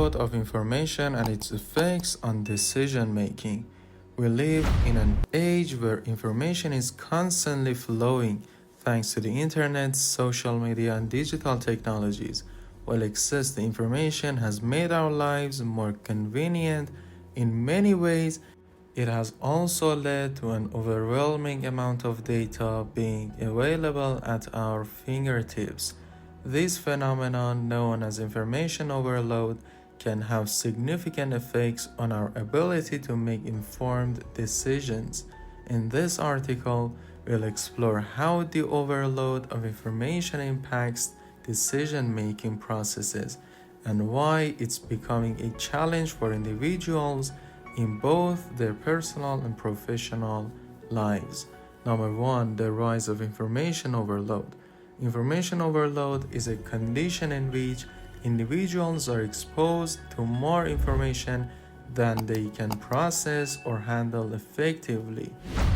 overload of information and its effects on decision making. We live in an age where information is constantly flowing thanks to the internet, social media, and digital technologies. While access to information has made our lives more convenient in many ways, it has also led to an overwhelming amount of data being available at our fingertips. This phenomenon, known as information overload, can have significant effects on our ability to make informed decisions. In this article, we'll explore how the overload of information impacts decision-making processes and why it's becoming a challenge for individuals in both their personal and professional lives. Number 1, the rise of information overload. Information overload is a condition in which individuals are exposed to more information than they can process or handle effectively.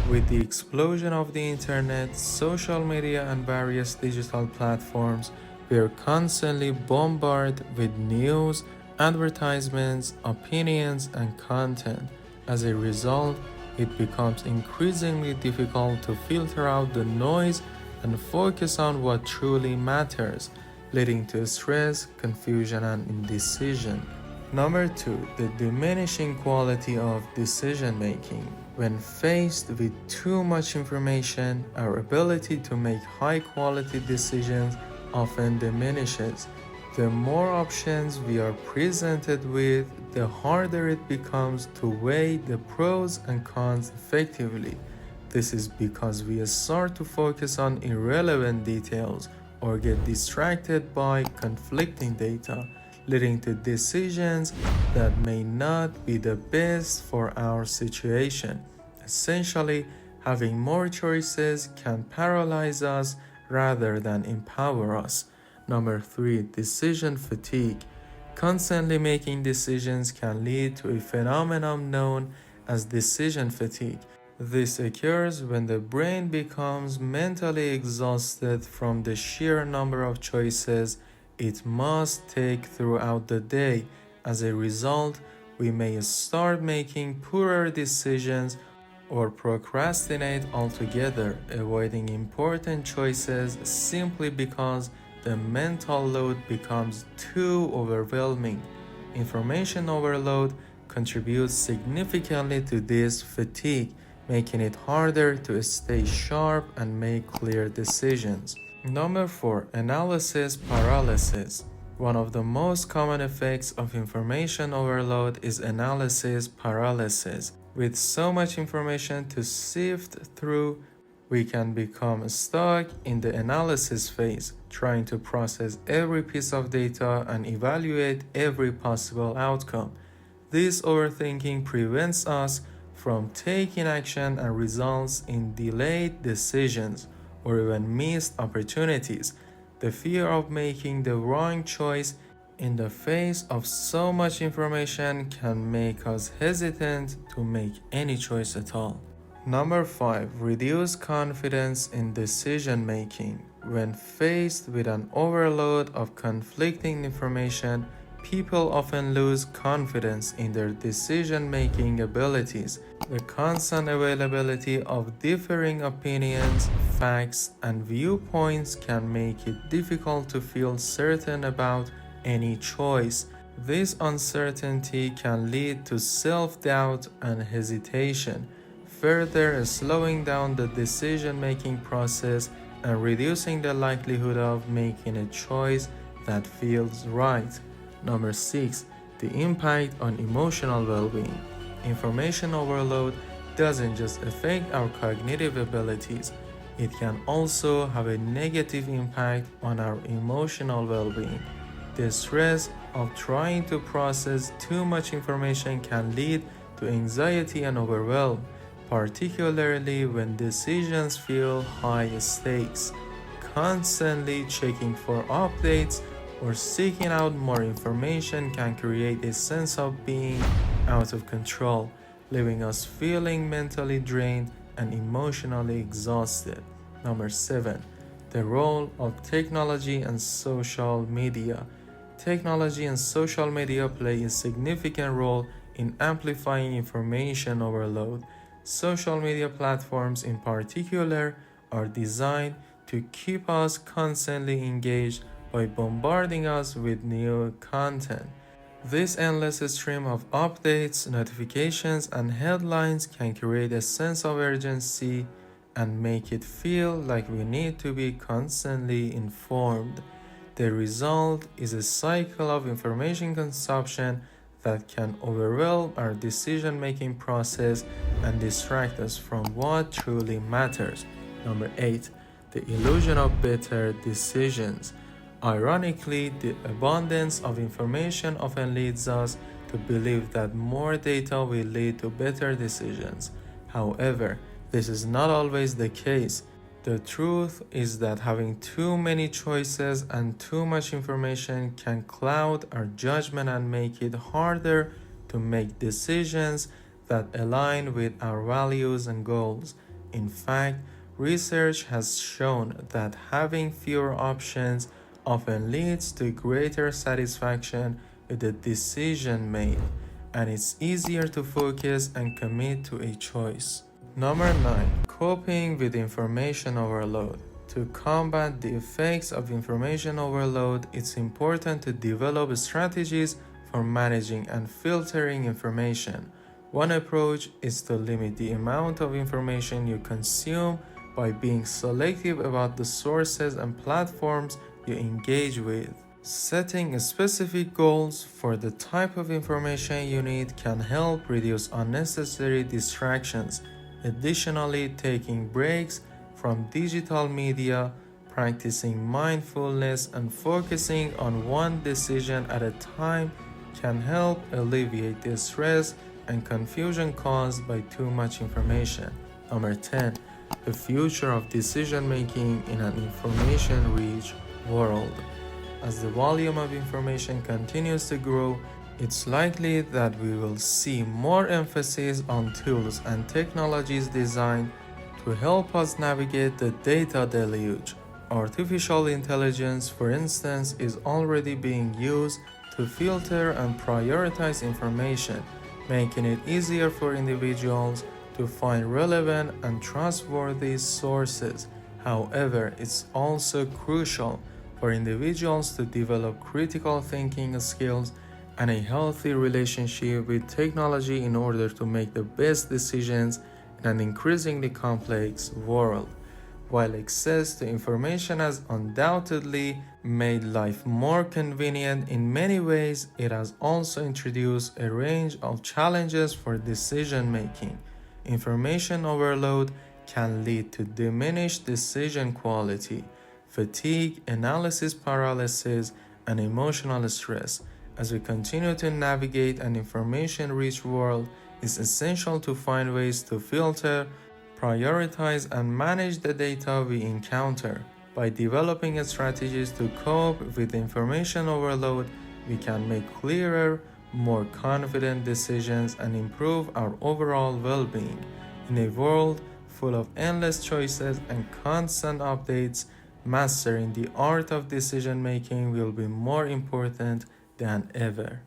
With the explosion of the internet, social media, and various digital platforms, we are constantly bombarded with news, advertisements, opinions, and content. As a result, it becomes increasingly difficult to filter out the noise and focus on what truly matters, leading to stress, confusion, and indecision. Number 2, the diminishing quality of decision making. When faced with too much information, our ability to make high quality decisions often diminishes. The more options we are presented with, the harder it becomes to weigh the pros and cons effectively. This is because we start to focus on irrelevant details or get distracted by conflicting data, leading to decisions that may not be the best for our situation. Essentially, having more choices can paralyze us rather than empower us. Number 3, decision fatigue. Constantly making decisions can lead to a phenomenon known as decision fatigue. This occurs when the brain becomes mentally exhausted from the sheer number of choices it must take throughout the day. As a result, we may start making poorer decisions or procrastinate altogether, avoiding important choices simply because the mental load becomes too overwhelming. Information overload contributes significantly to this fatigue, making it harder to stay sharp and make clear decisions. Number 4, analysis paralysis. One of the most common effects of information overload is analysis paralysis. With so much information to sift through, we can become stuck in the analysis phase, trying to process every piece of data and evaluate every possible outcome. This overthinking prevents us from taking action and results in delayed decisions or even missed opportunities. The fear of making the wrong choice in the face of so much information can make us hesitant to make any choice at all. Number 5, reduce confidence in decision making. When faced with an overload of conflicting information, people often lose confidence in their decision-making abilities. The constant availability of differing opinions, facts, and viewpoints can make it difficult to feel certain about any choice. This uncertainty can lead to self-doubt and hesitation, further slowing down the decision-making process and reducing the likelihood of making a choice that feels right. Number 6, the impact on emotional well-being. Information overload doesn't just affect our cognitive abilities, it can also have a negative impact on our emotional well-being. The stress of trying to process too much information can lead to anxiety and overwhelm, particularly when decisions feel high stakes. Constantly checking for updates or seeking out more information can create a sense of being out of control, leaving us feeling mentally drained and emotionally exhausted. Number 7, the role of technology and social media. technology and social media play a significant role in amplifying information overload. Social media platforms, in particular, are designed to keep us constantly engaged by bombarding us with new content. This endless stream of updates, notifications, and headlines can create a sense of urgency and make it feel like we need to be constantly informed. The result is a cycle of information consumption that can overwhelm our decision-making process and distract us from what truly matters. Number 8. The illusion of better decisions. Ironically, the abundance of information often leads us to believe that more data will lead to better decisions. However, this is not always the case. The truth is that having too many choices and too much information can cloud our judgment and make it harder to make decisions that align with our values and goals. In fact, research has shown that having fewer options often leads to greater satisfaction with the decision made, and it's easier to focus and commit to a choice. Number 9. Coping with information overload. To combat the effects of information overload, it's important to develop strategies for managing and filtering information. One approach is to limit the amount of information you consume by being selective about the sources and platforms you engage with. Setting specific goals for the type of information you need can help reduce unnecessary distractions. Additionally, taking breaks from digital media, practicing mindfulness, and focusing on one decision at a time can help alleviate the stress and confusion caused by too much information. Number 10. The future of decision-making in an information-rich world. As the volume of information continues to grow, it's likely that we will see more emphasis on tools and technologies designed to help us navigate the data deluge. Artificial intelligence, for instance, is already being used to filter and prioritize information, making it easier for individuals to find relevant and trustworthy sources. However, it's also crucial for individuals to develop critical thinking skills and a healthy relationship with technology in order to make the best decisions in an increasingly complex world. While access to information has undoubtedly made life more convenient in many ways, it has also introduced a range of challenges for decision making. Information overload can lead to diminished decision quality, fatigue, analysis paralysis, and emotional stress. As we continue to navigate an information-rich world, it's essential to find ways to filter, prioritize, and manage the data we encounter. By developing strategies to cope with information overload, we can make clearer, more confident decisions and improve our overall well-being. In a world full of endless choices and constant updates, mastering the art of decision-making will be more important than ever.